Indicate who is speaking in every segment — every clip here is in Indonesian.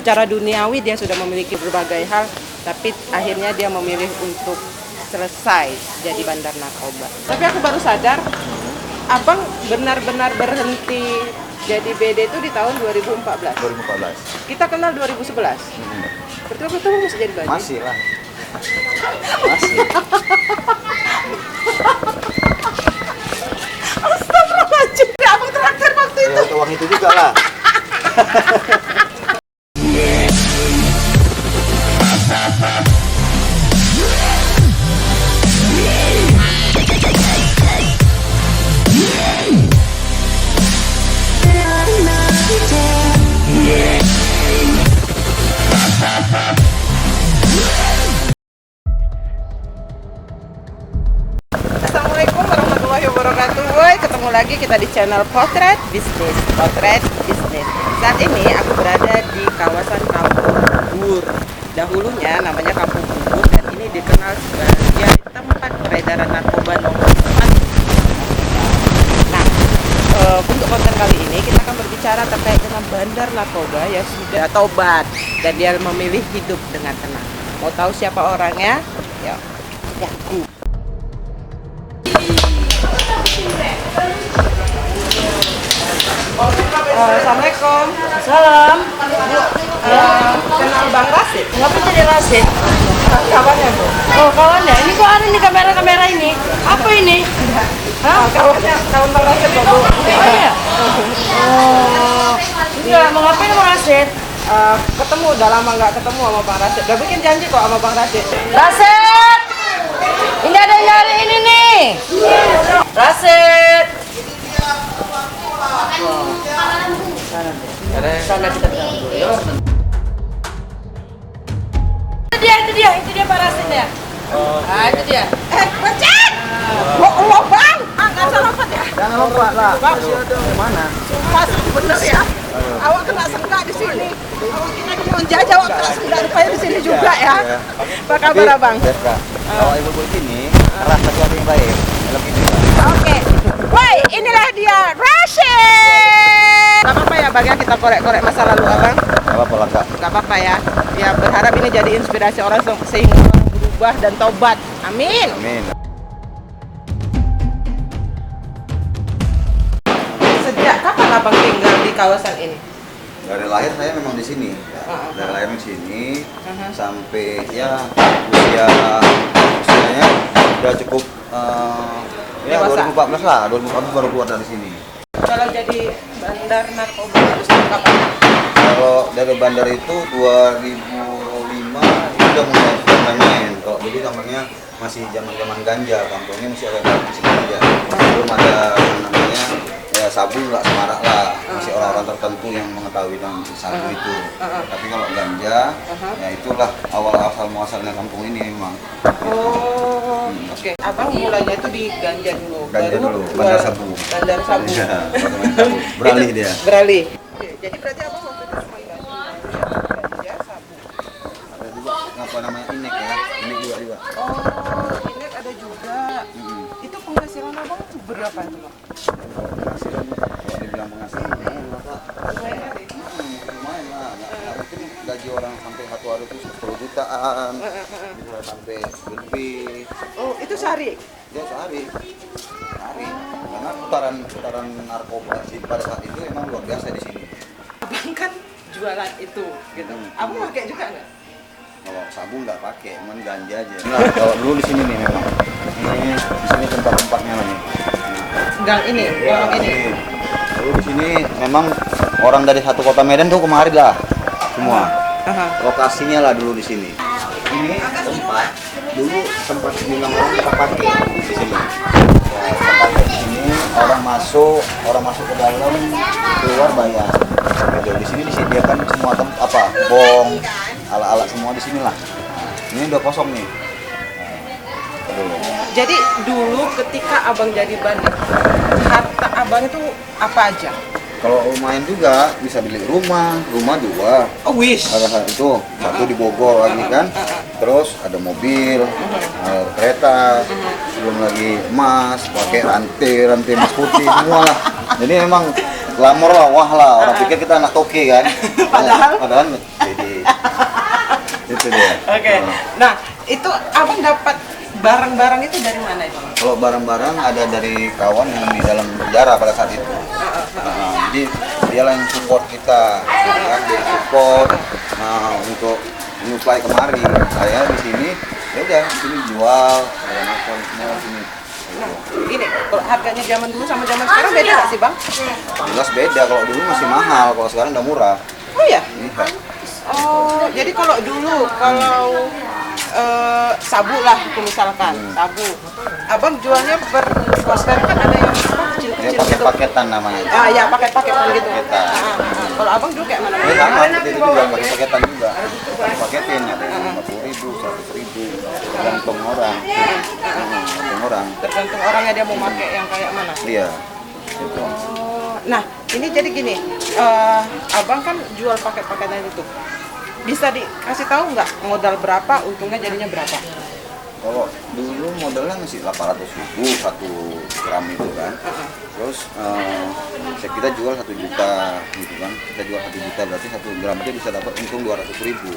Speaker 1: Secara duniawi dia sudah memiliki berbagai hal, tapi akhirnya dia memilih untuk selesai jadi bandar narkoba. Tapi aku baru sadar, abang benar-benar berhenti jadi BD itu di tahun 2014.
Speaker 2: 2014.
Speaker 1: Kita kenal 2011. Berarti waktu itu masih jadi bandar?
Speaker 2: Masih lah. Masih.
Speaker 1: Astagfirullahaladzim, abang terakhir waktu itu.
Speaker 2: Ya, uang itu juga lah.
Speaker 1: Assalamualaikum warahmatullahi wabarakatuh. Woy, ketemu lagi kita di channel Potret Bisnis. Potret Bisnis. Saat ini aku berada di kawasan Kampung Bubur. Dahulunya namanya Kampung Bubur dan ini dikenal sebagai tempat peredaran narkoba nomor 4. Nah, untuk konten kali ini kita akan berbicara terkait dengan bandar narkoba yang sudah tobat dan dia memilih hidup dengan tenang. Mau tahu siapa orangnya? Ya, aku. Assalamualaikum.
Speaker 3: Salam.
Speaker 1: Kenal Bang Rasid?
Speaker 3: Ngapa jadi Rasid?
Speaker 1: Kawannya Bu?
Speaker 3: Oh kawannya, ini kok ada nih kamera-kamera ini? Apa ini? Hah?
Speaker 1: Kawannya, kawan Bang Rasid Bu.
Speaker 3: Oh iya? Oh, iya, mau ngapain sama Rasid?
Speaker 1: Ketemu, udah lama nggak ketemu sama Bang Rasid. Udah bikin janji kok sama Bang Rasid.
Speaker 3: Rasid! Ini ada yang nyari ini nih. Rasid! Sana kita bilang dulu ya. Itu dia Pak Rasid ya. Ah, itu dia.
Speaker 1: Rasid! Allah Bang! Nggak salah lompat ya?
Speaker 2: Jangan lompat lah.
Speaker 1: Bang,
Speaker 2: Mana?
Speaker 1: pas bener ya. Awak kena senggak di sini. Awak kira dia mau jajah, awak kena senggak rupanya di sini juga ya. Apa kabar Abang?
Speaker 2: Deska, kalau ibu ini rasa sesuatu yang baik dalam hidup.
Speaker 1: Oke. Woi, inilah dia Rasid. Gak apa-apa ya Bang ya kita korek-korek masa lalu Abang.
Speaker 2: Gak apa-apa lah Kak.
Speaker 1: Gak apa-apa ya. Ya berharap ini jadi inspirasi orang sehingga orang berubah dan tobat. Amin.
Speaker 2: Amin.
Speaker 1: Sejak kapan Abang tinggal di kawasan ini?
Speaker 2: Dari lahir saya memang di sini. Dari lahir di sini sampai ya usianya udah cukup ya
Speaker 1: Dewasa.
Speaker 2: 2014 lah. 2014 baru keluar dari sini.
Speaker 1: Kalau jadi bandar narkoba itu sejak kapan?
Speaker 2: Kalau dari bandar itu 2005 itu udah mulai main. Kalau dulu namanya masih zaman ganja, kampungnya masih ada musik ganja. Belum ada namanya ya sabu nggak semarak lah. Masih orang-orang tertentu yang mengetahui tentang sabu itu. Tapi kalau ganja, ya itulah awal asal muasalnya kampung ini memang.
Speaker 1: Oh, oke. Abang mulainya itu di ganja dulu.
Speaker 2: Ganja
Speaker 1: baru
Speaker 2: dulu, bandar sabu.
Speaker 1: Bandar sabu.
Speaker 2: Iya, baru main sabu. Beralih
Speaker 1: Itu
Speaker 2: dia.
Speaker 1: Beralih. Oke, jadi berarti abang waktu itu cuma ganja, sabu.
Speaker 2: Ada juga apa namanya inek ya, inek juga.
Speaker 1: Oh, ini ada juga. Itu penghasilan abang berapa itu Bang?
Speaker 2: Penghasilan, kalau dibilang penghasilan lumayan lah Kak. Lumayan lah, nggak mungkin gaji orang sampai satu hari itu 10 jutaan, bisa sampai lebih.
Speaker 1: Oh, itu sehari?
Speaker 2: Ya sehari, karena putaran narkoba sih pada saat itu emang luar biasa di sini.
Speaker 1: Abang kan jualan itu, gitu. Abang pakai juga nggak?
Speaker 2: Kalau sabu nggak pakai, cuman ganja aja. Nah, kalau dulu di sini nih memang, ini di sini tempat-tempatnya nih.
Speaker 1: Gang ini, lorong ini.
Speaker 2: Dulu di sini memang orang dari satu kota Medan tuh kemari lah semua. Lokasinya lah dulu di sini. Ini tempat dulu tempat bilang orang kita pakai di sini. Ya, kita pakai di sini orang masuk ke dalam keluar bayar. Gitu. Di sini disediakan semua tempat bong, alat-alat semua di sinilah. Ini udah kosong nih.
Speaker 1: Jadi dulu ketika abang jadi bandar, harta abang itu apa aja?
Speaker 2: Kalau lumayan juga bisa beli rumah 2.
Speaker 1: Oh wish.
Speaker 2: Ada itu satu di Bogor lagi kan. Terus ada mobil, ada kereta, belum lagi emas, pakai rantai emas putih semua lah. Jadi memang glamor lah, wah lah, orang pikir kita anak toke kan.
Speaker 1: Padahal
Speaker 2: jadi itu dia.
Speaker 1: Oke. Nah, itu abang dapat barang-barang itu dari mana itu?
Speaker 2: Kalau barang-barang ada dari kawan yang di dalam penjara pada saat itu. Jadi dialah yang support kita, kan? Dia support untuk menyuplai kemari. Saya di sini, ya udah, sini jual, saya makan semua sini.
Speaker 1: Nah, ini kalau harganya zaman dulu sama zaman sekarang beda nggak sih bang?
Speaker 2: Jelas beda. Kalau dulu masih mahal, kalau sekarang udah murah.
Speaker 1: Oh ya?
Speaker 2: Iya.
Speaker 1: Oh, jadi kalau dulu sabu lah, itu misalkan sabu, abang jualnya per poster kan ada yang
Speaker 2: Dia
Speaker 1: kecil-kecil
Speaker 2: pakai
Speaker 1: gitu.
Speaker 2: paketan namanya.
Speaker 1: Ya paket-paketan gitu.
Speaker 2: Paketan.
Speaker 1: Kalau abang juga kayak mana?
Speaker 2: Ini sama, seperti itu juga pakai paketan juga. Paketin ada yang 50.000, 100.000, tergantung orang. Tergantung orang.
Speaker 1: Tergantung orangnya dia mau pakai yang kayak mana.
Speaker 2: Iya. Itu.
Speaker 1: Nah, ini jadi gini, abang kan jual paket-paketan itu. Bisa dikasih tahu nggak modal berapa, untungnya jadinya berapa?
Speaker 2: Kalau dulu modalnya masih 800.000 1 gram itu kan. Terus kita jual 1 juta gitu kan. Kita jual 1 juta berarti 1 gram aja bisa dapat untung 200.000.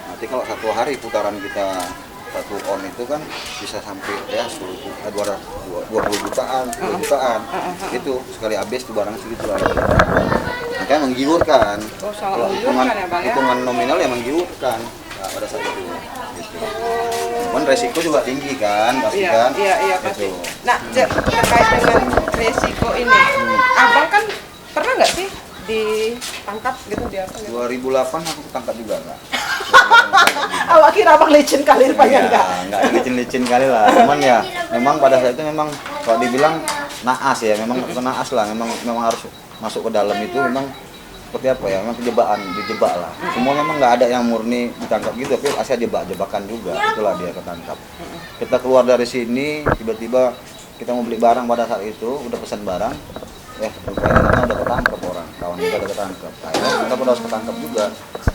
Speaker 2: Nanti kalau satu hari putaran kita 1 on itu kan bisa sampai ya 20 jutaan, 30 jutaan. Itu sekali habis tuh barang segitu lah. Makanya menggiurkan.
Speaker 1: Oh, sangat
Speaker 2: Kalau
Speaker 1: menggiurkan ya bang ya?
Speaker 2: hitungan nominal ya menggiurkan pada saat itu. Gitu. Cuman resiko juga tinggi kan, pasti kan?
Speaker 1: Iya pasti.
Speaker 2: Gitu.
Speaker 1: Nah, terkait dengan resiko ini, abang kan pernah nggak sih ditangkap gitu di apa? Gitu?
Speaker 2: 2008 aku ketangkap juga enggak.
Speaker 1: Awak kira abang licin kali rupanya enggak?
Speaker 2: Enggak licin-licin kali lah. Cuman ya memang pada saat itu memang kalau dibilang naas ya, memang bukan naas lah, memang harus masuk ke dalam itu memang seperti apa ya, memang dijebak lah. Semua memang nggak ada yang murni ditangkap gitu, tapi asal jebakan juga, itulah dia ketangkap. Kita keluar dari sini, tiba-tiba kita mau beli barang pada saat itu, udah pesan barang, rupanya udah ketangkap orang, kawan kita udah ketangkap. Akhirnya kita pun harus ketangkap juga,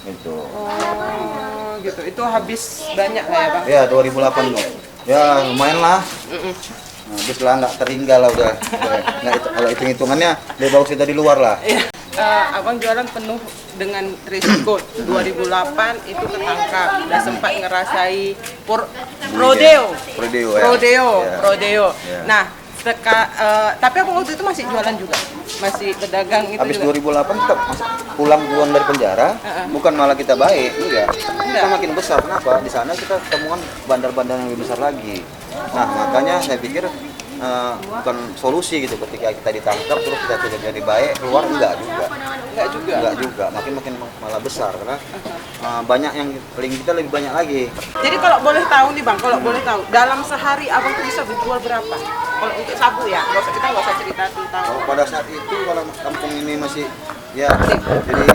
Speaker 2: gitu.
Speaker 1: Oh, gitu. Itu habis banyak lah ya bang?
Speaker 2: Ya 2008 loh. Ya lumayan lah. Nah, habis lah nggak tertinggal lah udah. Nggak itu, kalau hitung-hitungannya lebih bagus kita di luar lah.
Speaker 1: Abang jualan penuh dengan risiko. 2008 itu ketangkap, udah sempat ngerasai rodeo.
Speaker 2: Ya.
Speaker 1: Nah, tapi abang waktu itu masih jualan juga, masih berdagang itu
Speaker 2: Habis
Speaker 1: juga.
Speaker 2: 2008 tetap pulang dari penjara, bukan malah kita baik, enggak. Kita makin besar. Kenapa? Di sana kita ketemuan bandar-bandar yang lebih besar lagi. Nah, makanya saya pikir bukan solusi gitu ketika kita ditangkap terus kita tidak jadi baik keluar, enggak juga makin malah besar karena banyak yang link kita lebih banyak lagi.
Speaker 1: Jadi kalau boleh tahu nih bang, dalam sehari abang tuh bisa berjual berapa? Kalau untuk sabu ya, kita nggak usah cerita tentang.
Speaker 2: Kalau pada saat itu kalau kampung ini masih ya jadi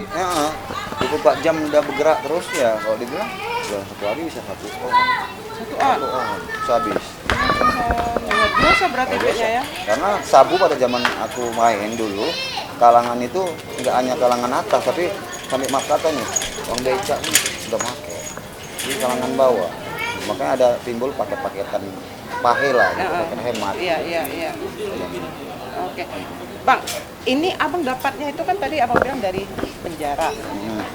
Speaker 2: 24 jam udah bergerak terus ya, kalau dibilang dalam satu hari bisa 1 on bisa habis.
Speaker 1: Luar biasa berarti duitnya ya.
Speaker 2: Karena sabu pada zaman aku main dulu, kalangan itu nggak hanya kalangan atas, tapi sampai maaf kata nih, orang becak nih udah pakai. Di kalangan bawah, makanya ada timbul paket-paketan pahe lah, gitu, paket hemat.
Speaker 1: Iya. Oke, bang, ini abang dapatnya itu kan tadi abang bilang dari penjara.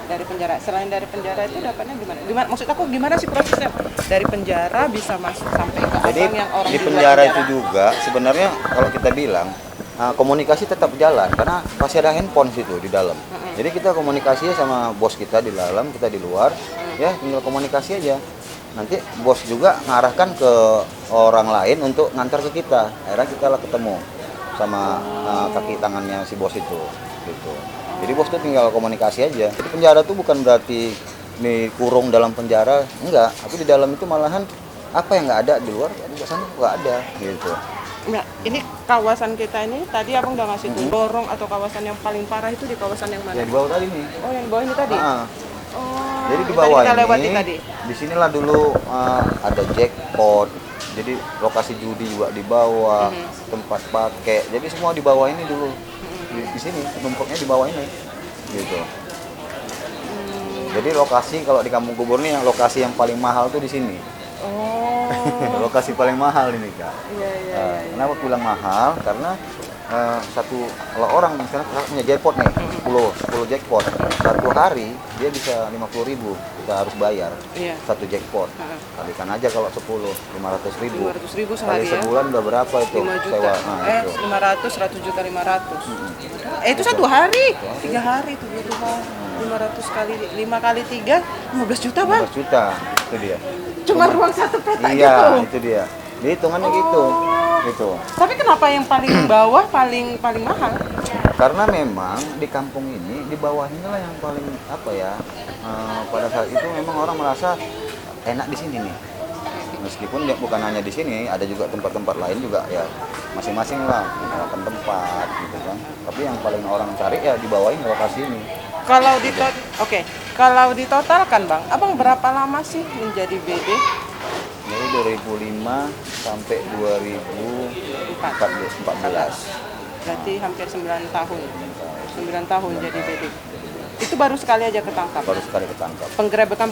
Speaker 1: Dari penjara. Selain dari penjara itu dapatnya gimana? Maksud aku gimana sih prosesnya dari penjara bisa masuk sampai ke
Speaker 2: Jadi
Speaker 1: abang yang orang
Speaker 2: di penjara itu juga sebenarnya kalau kita bilang komunikasi tetap jalan karena pasti ada handphone situ di dalam. Jadi kita komunikasi sama bos kita di dalam, kita di luar, ya tinggal komunikasi aja. Nanti bos juga ngarahkan ke orang lain untuk ngantar ke kita. Akhirnya kita lah ketemu sama kaki tangannya si bos itu, gitu. Jadi bos tuh tinggal komunikasi aja. Jadi penjara tuh bukan berarti dikurung dalam penjara, enggak. Tapi di dalam itu malahan apa yang nggak ada di luar, di sana nggak ada, gitu.
Speaker 1: Nah, ini kawasan kita ini tadi abang udah ngasih tuh lorong atau kawasan yang paling parah itu di kawasan yang mana?
Speaker 2: Ya di bawah tadi nih.
Speaker 1: Oh, yang di bawah ini tadi? Oh,
Speaker 2: jadi di bawah
Speaker 1: kita lewati
Speaker 2: ini,
Speaker 1: tadi.
Speaker 2: di sinilah dulu ada jackpot. Jadi lokasi judi juga di bawah, tempat pakai. Jadi semua di bawah ini dulu. Di sini numpuknya di bawah ini, gitu. Jadi lokasi kalau di Kampung Kubur nih, lokasi yang paling mahal tuh di sini.
Speaker 1: Oh.
Speaker 2: Lokasi paling mahal ini kak.
Speaker 1: Iya.
Speaker 2: Kenapa bilang mahal? Karena kalau orang misalnya punya jackpot nih 10 jackpot satu hari dia bisa 50.000 kita harus bayar satu jackpot. Kalikan aja kalau 10 500.000
Speaker 3: 500.000
Speaker 2: kali
Speaker 3: sehari ya.
Speaker 2: sebulan udah berapa itu
Speaker 3: 5 juta.
Speaker 2: sewa. Nah, itu.
Speaker 3: 500 100 juta 500. Itu satu hari. 3 hari itu 500 kali 5 kali 3 15 juta, Bang.
Speaker 2: 15 juta itu dia.
Speaker 3: Cuma ruang satu peta
Speaker 2: Iya,
Speaker 3: gitu.
Speaker 2: itu dia. Jadi hitungannya gitu. Gitu.
Speaker 3: Tapi kenapa yang paling bawah paling mahal?
Speaker 2: Karena memang di kampung ini di bawah inilah yang paling apa ya, pada saat itu memang orang merasa enak di sini nih. Meskipun bukan hanya di sini, ada juga tempat-tempat lain juga ya masing-masing lah menawarkan tempat gitu kan. Tapi yang paling orang cari ya di bawah ini lokasi ini.
Speaker 3: Kalau ditotalkan, Bang, Abang berapa lama sih menjadi BD?
Speaker 2: Jadi 2005 sampai 2014.
Speaker 3: Berarti hampir 9 tahun. 9 tahun jadi BD. Itu baru sekali aja ketangkap.
Speaker 2: Baru sekali ketangkap.
Speaker 3: Penggerebekan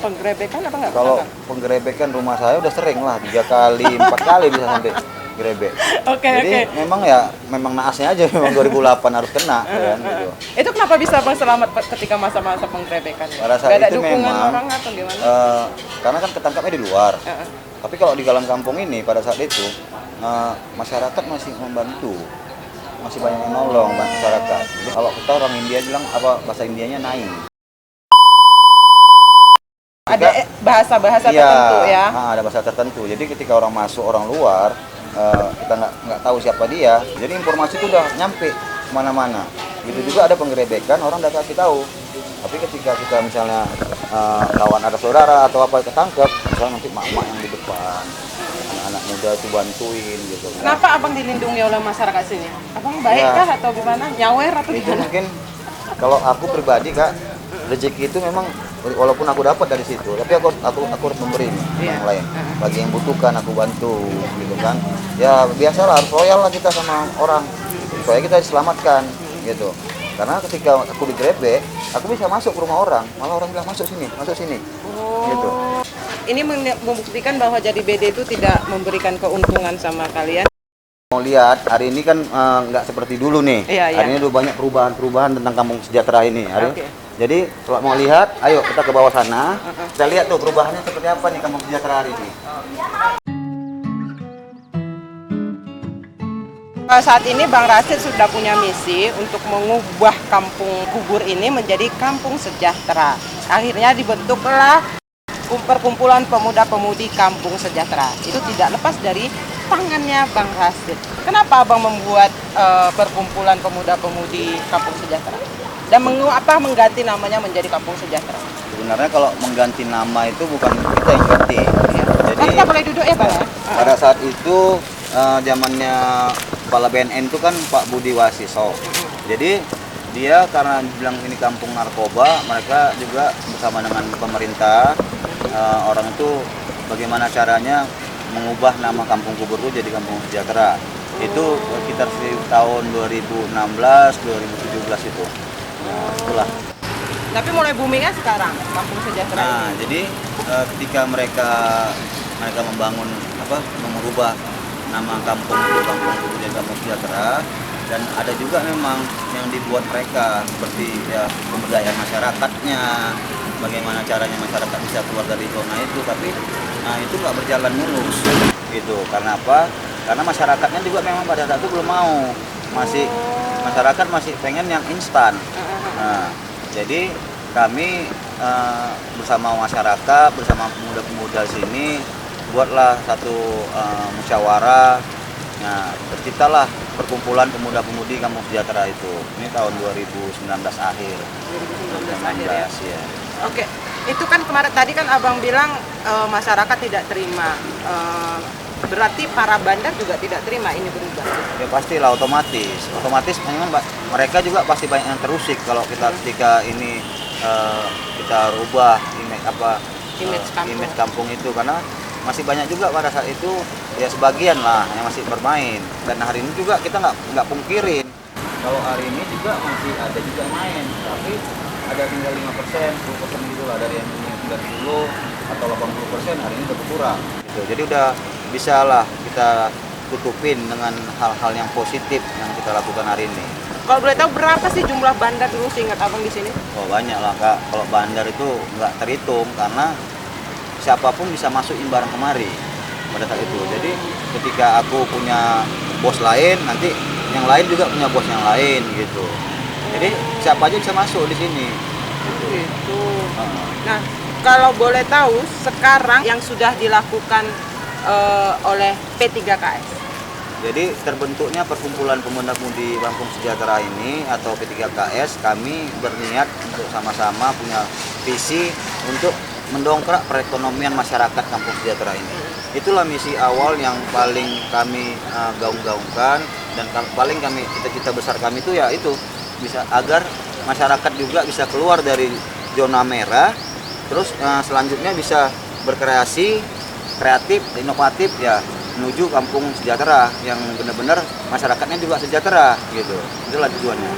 Speaker 3: apa enggak?
Speaker 2: Kalau penggerebekan rumah saya udah sering lah 3 kali, 4 kali bisa sampai gerebek. Jadi memang naasnya aja memang 2008 harus kena kan gitu.
Speaker 3: Itu kenapa bisa Bang selamat ketika masa-masa penggerebekan?
Speaker 2: Pada saat
Speaker 3: ada
Speaker 2: itu
Speaker 3: dukungan
Speaker 2: memang
Speaker 3: orang atau gimana?
Speaker 2: Karena kan ketangkapnya di luar. Tapi kalau di dalam kampung ini pada saat itu masyarakat masih membantu. Masih banyak yang nolong masyarakat. Jadi kalau kita orang India bilang apa bahasa Indianya naing.
Speaker 3: Ada bahasa-bahasa tertentu ya.
Speaker 2: Ada bahasa tertentu. Jadi ketika orang masuk orang luar kita nggak tahu siapa dia. Jadi informasi itu udah nyampe kemana-mana. Gitu juga ada penggerebekan orang udah kasih tahu. Tapi ketika kita misalnya lawan ada saudara atau apa ketangkep, misalnya nanti mak-mak yang di depan, anak muda itu bantuin gitu.
Speaker 3: Kenapa Abang dilindungi oleh masyarakat sini? Abang baik kah atau gimana? Nyawer atau
Speaker 2: Itu
Speaker 3: gimana?
Speaker 2: mungkin kalau aku pribadi Kak, rezeki itu memang walaupun aku dapat dari situ, tapi aku harus memberi yang lain. Bagi yang butuhkan aku bantu gitu kan. Ya biasalah harus loyal lah kita sama orang supaya kita diselamatkan gitu. Karena ketika aku digrebek, aku bisa masuk ke rumah orang, malah orang bilang masuk sini. Gitu.
Speaker 3: Ini membuktikan bahwa jadi BD itu tidak memberikan keuntungan sama kalian.
Speaker 2: Mau lihat hari ini kan nggak seperti dulu nih. Hari ini udah banyak perubahan tentang Kampung Sejahtera ini. Jadi kalau mau lihat, ayo kita ke bawah sana. Kita lihat tuh perubahannya seperti apa nih Kampung Sejahtera hari ini.
Speaker 3: Saat ini Bang Rasid sudah punya misi untuk mengubah kampung kubur ini menjadi kampung sejahtera. Akhirnya dibentuklah perkumpulan pemuda-pemudi kampung sejahtera. Itu tidak lepas dari tangannya Bang Rasid. Kenapa Abang membuat perkumpulan pemuda-pemudi kampung sejahtera? Dan mengganti namanya menjadi kampung sejahtera?
Speaker 2: Sebenarnya kalau mengganti nama itu bukan kita yang ganti. Jadi
Speaker 3: kita boleh duduk ya Bang?
Speaker 2: Pada saat itu zamannya Kepala BNN itu kan Pak Budi Wasiso. Jadi dia karena bilang ini kampung narkoba, mereka juga bersama dengan pemerintah orang itu bagaimana caranya mengubah nama kampung kubur itu jadi kampung sejahtera. Itu sekitar tahun 2016, 2017 itu. Nah, itulah.
Speaker 3: Tapi mulai boomingnya sekarang kampung sejahtera.
Speaker 2: Nah, jadi ketika mereka membangun mengubah nama kampung itu jadi kampung sejahtera, dan ada juga memang yang dibuat mereka seperti ya pemberdayaan masyarakatnya, bagaimana caranya masyarakat bisa keluar dari zona itu, tapi itu nggak berjalan mulus gitu. Karena apa? Karena masyarakatnya juga memang pada saat itu belum mau, masyarakat masih pengen yang instan. Nah, jadi kami bersama masyarakat, bersama pemuda-pemuda sini buatlah satu musyawarah. Nah, terciptalah perkumpulan pemuda-pemudi Kampung Sejahtera itu. Ini tahun 2019 akhir.
Speaker 3: 2019 akhir ya. Oke, itu kan kemarin tadi kan Abang bilang masyarakat tidak terima. Berarti para bandar juga tidak terima ini berubah.
Speaker 2: Ya pastilah otomatis memang mereka juga pasti banyak yang terusik kalau ketika ini kita rubah image kampung itu, karena masih banyak juga pada saat itu ya sebagian lah yang masih bermain. Dan hari ini juga kita nggak pungkirin kalau hari ini juga masih ada juga yang main, tapi ada tinggal 5%, 10% gitu lah dari yang tinggal dulu, atau 80% hari ini udah berkurang gitu. Jadi udah bisa lah kita tutupin dengan hal-hal yang positif yang kita lakukan hari ini.
Speaker 3: Kalau boleh tahu berapa sih jumlah bandar dulu seingat abang di sini?
Speaker 2: Oh banyak lah Kak, kalau bandar itu nggak terhitung karena siapapun bisa masukin barang kemari pada saat itu. Jadi ketika aku punya bos lain, nanti yang lain juga punya bos yang lain gitu. Jadi siapa aja bisa masuk di sini.
Speaker 3: Gitu. Nah, kalau boleh tahu sekarang yang sudah dilakukan oleh P3KS.
Speaker 2: Jadi terbentuknya perkumpulan pemuda-pemudi Kampung Sejahtera ini atau P3KS, kami berniat untuk sama-sama punya visi untuk mendongkrak perekonomian masyarakat Kampung Sejahtera ini. Itulah misi awal yang paling kami gaung-gaungkan dan paling kami cita-cita besar kami itu ya itu bisa agar masyarakat juga bisa keluar dari zona merah, terus selanjutnya bisa berkreasi, kreatif, inovatif ya menuju kampung sejahtera yang benar-benar masyarakatnya juga sejahtera gitu. Itulah tujuannya.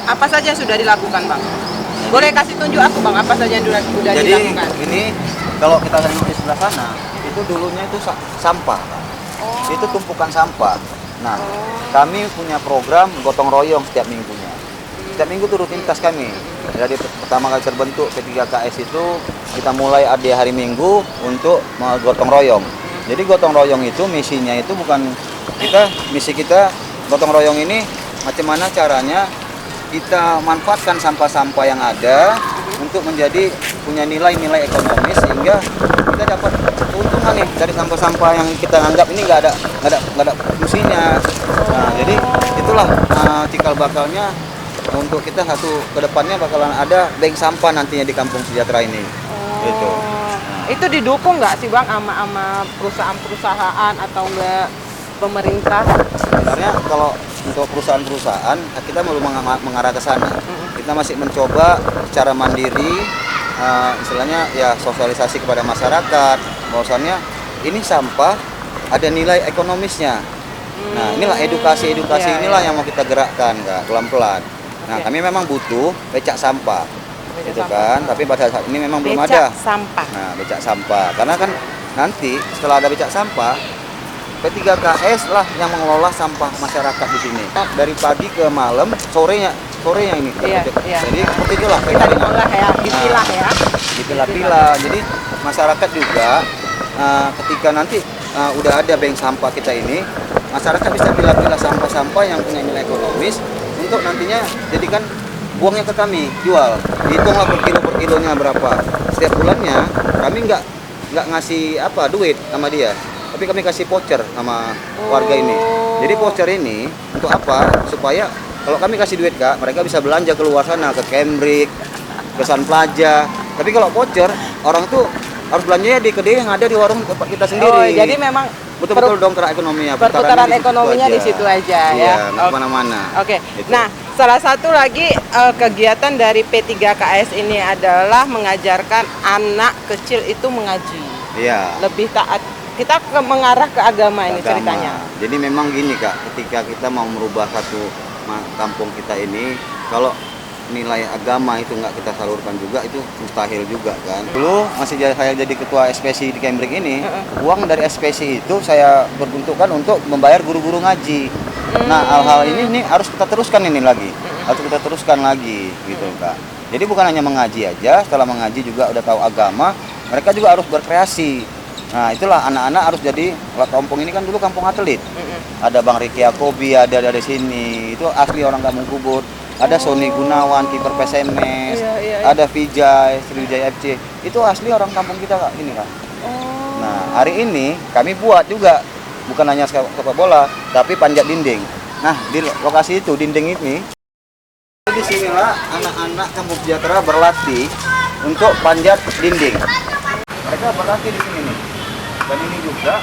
Speaker 3: Apa saja sudah dilakukan, Bang? Boleh kasih tunjuk aku, Bang, apa saja yang sudah
Speaker 2: Jadi
Speaker 3: dilakukan?
Speaker 2: ini kalau kita tengok di sebelah sana, itu dulunya itu sampah.
Speaker 3: Oh.
Speaker 2: Itu tumpukan sampah. Nah, kami punya program gotong royong setiap minggunya. Setiap minggu itu rutinitas kami. Jadi pertama kali terbentuk P3KS itu kita mulai ada hari Minggu untuk gotong royong. Jadi gotong royong itu misinya itu bukan misi kita gotong royong ini macam mana caranya kita manfaatkan sampah-sampah yang ada untuk menjadi punya nilai-nilai ekonomis sehingga kita dapat keuntungan nih dari sampah-sampah yang kita anggap ini nggak ada fungsinya. Nah, jadi itulah cikal bakalnya untuk kita ke depannya bakalan ada bank sampah nantinya di Kampung Sejahtera ini. Gitu.
Speaker 3: Itu didukung nggak sih, Bang, sama perusahaan-perusahaan atau enggak pemerintah?
Speaker 2: Sebenarnya kalau untuk perusahaan-perusahaan kita belum mengarah ke sana. Kita masih mencoba secara mandiri, istilahnya ya sosialisasi kepada masyarakat bahwasannya ini sampah ada nilai ekonomisnya. Nah, inilah edukasi inilah yang mau kita gerakkan, Kak, pelan-pelan. Nah, kami memang butuh becak sampah. Gitu kan, tapi pada saat ini memang belum ada.
Speaker 3: Becak sampah.
Speaker 2: Nah, becak sampah. Karena kan nanti setelah ada becak sampah, P3KS lah yang mengelola sampah masyarakat di sini. Dari pagi ke malam, sorenya ini kita
Speaker 3: Iya.
Speaker 2: Jadi seperti itulah
Speaker 3: Kita diolah ya, dipilah ya.
Speaker 2: Dipilah-pilah. Jadi masyarakat juga ketika nanti udah ada bank sampah kita ini, masyarakat bisa pilah-pilah sampah-sampah yang punya nilai ekonomis untuk nantinya jadikan buangnya ke kami, jual. Hitunglah per kilonya berapa. Setiap bulannya kami nggak ngasih duit sama dia, tapi kami kasih voucher sama warga ini. Jadi voucher ini untuk apa? Supaya kalau kami kasih duit, Kak, mereka bisa belanja keluar sana ke Cambridge, ke Sun Plaza. Tapi kalau voucher, orang tuh harus belanjanya di kedai yang ada di warung tempat kita sendiri.
Speaker 3: Oh, jadi memang
Speaker 2: betul-betul dongkrak ekonominya.
Speaker 3: Perputaran ekonominya di situ aja ya.
Speaker 2: Iya, nggak kemana-mana.
Speaker 3: Oke.
Speaker 2: Gitu.
Speaker 3: Nah, salah satu lagi kegiatan dari P3KS ini adalah mengajarkan anak kecil itu mengaji.
Speaker 2: Iya.
Speaker 3: Lebih taat. Kita mengarah ke agama ini ceritanya.
Speaker 2: Jadi memang gini, Kak, ketika kita mau merubah satu kampung kita ini, kalau nilai agama itu nggak kita salurkan juga, itu mustahil juga kan. Dulu saya jadi ketua SPSI di Cambridge ini, uang dari SPSI itu saya beruntukkan untuk membayar guru-guru ngaji. Nah, hal-hal ini harus kita teruskan harus kita teruskan lagi gitu, Kak. Jadi bukan hanya mengaji aja, setelah mengaji juga udah tahu agama, mereka juga harus berkreasi. Nah, itulah anak-anak harus jadi, kampung ini kan dulu kampung atlet. Ada Bang Riki Yakobi, ada dari sini, itu asli orang Kampung Kubut. Ada Sony Gunawan, kiper PSMS, ada Vijay, Sriwijaya FC. Itu asli orang kampung kita, Kak, ini, Kak. Nah, hari ini kami buat juga bukan hanya sepak bola, tapi panjat dinding. Nah, di lokasi itu dinding ini di sinilah anak-anak Kampung Sejahtera berlatih untuk panjat dinding. Mereka berlatih di sini nih. Dan ini juga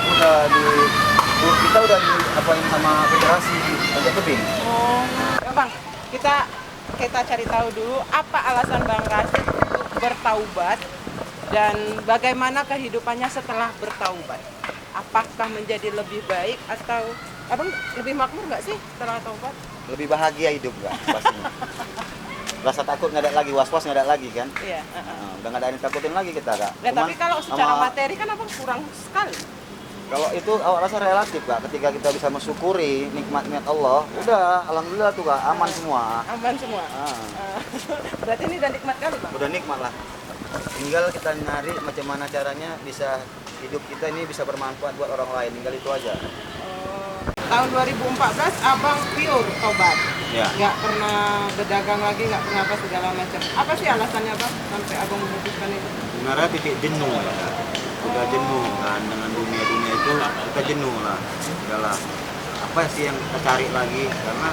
Speaker 2: kita udah diapain sama federasi panjat tebing.
Speaker 3: Bang, kita cari tahu dulu apa alasan Bang Rashid untuk bertaubat dan bagaimana kehidupannya setelah bertaubat. Apakah menjadi lebih baik atau Abang lebih makmur nggak sih setelah taubat?
Speaker 2: Lebih bahagia hidup, Kak, pastinya. Rasa takut nggak ada lagi, was-was nggak ada lagi kan?
Speaker 3: Iya.
Speaker 2: Udah nggak ada yang takutin lagi kita, Kak.
Speaker 3: Nah, tapi kalau secara materi kan Abang kurang sekali.
Speaker 2: Kalau itu awak rasa relatif Kak, ketika kita bisa mensyukuri nikmat-nikmat Allah, udah alhamdulillah tuh Kak, aman semua.
Speaker 3: Aman semua. Berarti ini udah nikmat kali Bang.
Speaker 2: Udah nikmat lah. Tinggal kita nyari macam mana caranya bisa hidup kita ini bisa bermanfaat buat orang lain, tinggal itu aja.
Speaker 3: Tahun 2014 Abang pure tobat.
Speaker 2: Ya.
Speaker 3: Nggak pernah berdagang lagi, nggak pernah apa segala macam. Apa sih alasannya Bang sampai Abang memutuskan itu?
Speaker 2: Sebenarnya titik jenuh ya Kak. Udah jenuh kan dengan dunia-dunia itu, kita jenuh lah. Udahlah, apa sih yang kita cari lagi, karena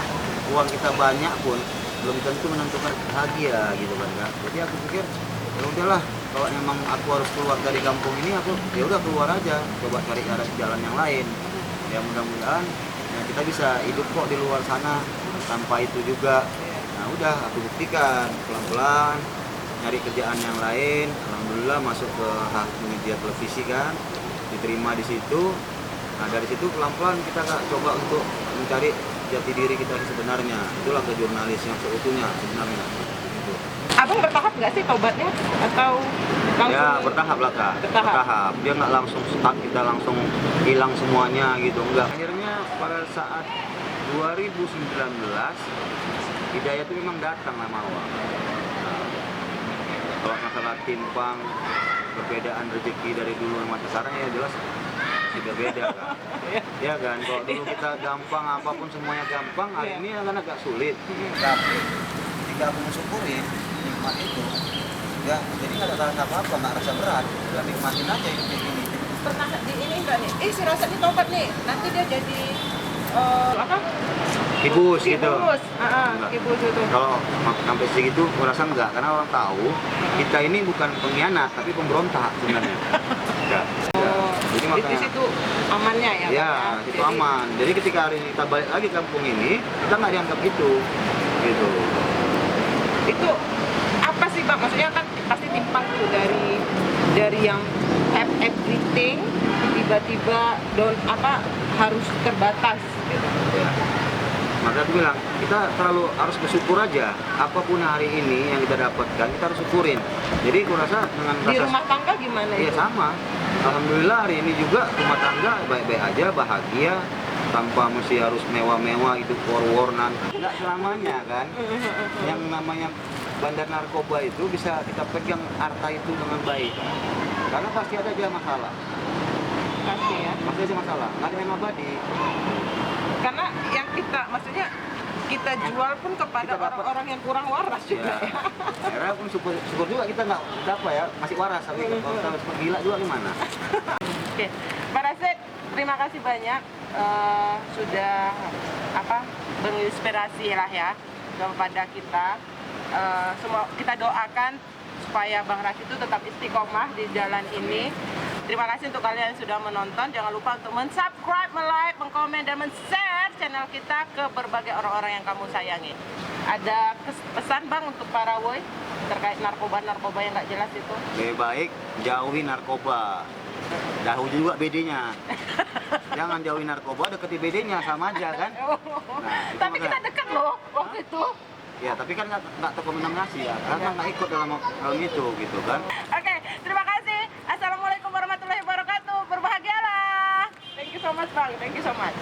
Speaker 2: uang kita banyak pun belum tentu menentukan bahagia gitu kan Kak. Jadi aku pikir ya udahlah, kalau memang aku harus keluar dari kampung ini, aku ya udah keluar aja, coba cari jalan yang lain. Ya mudah-mudahan ya kita bisa hidup kok di luar sana tanpa itu juga. Nah udah aku buktikan pelan-pelan nyari kerjaan yang lain, alhamdulillah masuk ke media televisi kan, diterima di situ. Nah dari situ pelan-pelan kita Kak, coba untuk mencari jati diri kita sebenarnya. Itulah ke jurnalis yang seutuhnya sebenarnya. Gitu.
Speaker 3: Abang bertahap nggak sih tobatnya atau langsung?
Speaker 2: Ya bertahap lah Kak, bertahap. Dia nggak langsung stuck, kita langsung hilang semuanya gitu, enggak. Akhirnya pada saat 2019 hidayah itu memang datang lama awal. Kalau masalah timpang, perbedaan rezeki dari dulu sama sekarang ya jelas sudah beda Kak. Ya kan, kalau dulu kita gampang, apapun semuanya gampang, hari ini kan agak sulit. Tapi ketika aku mensyukuri nikmat itu, ya jadi nggak ada rasa apa-apa, nggak rasa berat, udah nikmatin aja hidup ini.
Speaker 3: Pernah di ini enggak nih? Si Rasa ini tobat nih, nanti dia jadi apa?
Speaker 2: Kibus gitu.
Speaker 3: Kibus itu.
Speaker 2: Kalau sampai segitu, aku rasa enggak, karena orang tahu kita ini bukan pengkhianat, tapi pemberontak sebenarnya. Ya. Jadi
Speaker 3: Di
Speaker 2: makanya,
Speaker 3: situ amannya ya?
Speaker 2: ya,
Speaker 3: Bang,
Speaker 2: itu aman. Jadi ketika hari ini kita balik lagi kampung ini, kita nggak dianggap gitu.
Speaker 3: Itu apa sih Bang? Maksudnya kan pasti timpang tuh dari yang have everything tiba-tiba harus terbatas gitu.
Speaker 2: Ya. Maka aku bilang, kita terlalu harus bersyukur aja. Apapun hari ini yang kita dapatkan, kita harus syukurin. Jadi aku rasa dengan
Speaker 3: Di rumah tangga gimana
Speaker 2: iya
Speaker 3: itu?
Speaker 2: sama. Alhamdulillah hari ini juga rumah tangga baik-baik aja, bahagia, tanpa mesti harus mewah-mewah, hidup war-warnan. Nggak selamanya kan. Yang namanya bandar narkoba itu bisa kita pegang harta itu dengan baik. Karena pasti ada aja masalah.
Speaker 3: Pasti ya.
Speaker 2: Pasti aja masalah. Nggak ada yang abadi.
Speaker 3: Karena yang kita kita jual pun kepada
Speaker 2: Kita dapat.
Speaker 3: orang-orang yang kurang waras juga ya.
Speaker 2: Akhirnya pun syukur juga kita nggak apa ya, masih waras. Tapi kalau kita harus gila juga gimana?
Speaker 3: Oke, Pak Rasid, terima kasih banyak sudah menginspirasi lah ya kepada kita. Semua kita doakan supaya Bang Rasid itu tetap istiqomah di jalan ini. Terima kasih untuk kalian yang sudah menonton. Jangan lupa untuk subscribe, like, komen, dan share channel kita ke berbagai orang-orang yang kamu sayangi. Ada pesan Bang untuk para woi terkait narkoba yang nggak jelas itu?
Speaker 2: Lebih baik jauhi narkoba. Jauh juga BD-nya. Jangan jauhi narkoba, deketi BD-nya, sama aja kan? Nah,
Speaker 3: Tapi kita dekat loh waktu itu.
Speaker 2: Ya, tapi kan nggak terkomunikasi ya, karena nggak ikut dalam hal itu gitu kan.
Speaker 3: Oke, terima kasih. Assalamualaikum warahmatullahi wabarakatuh. Berbahagialah. Thank you so much Bang. Thank you so much.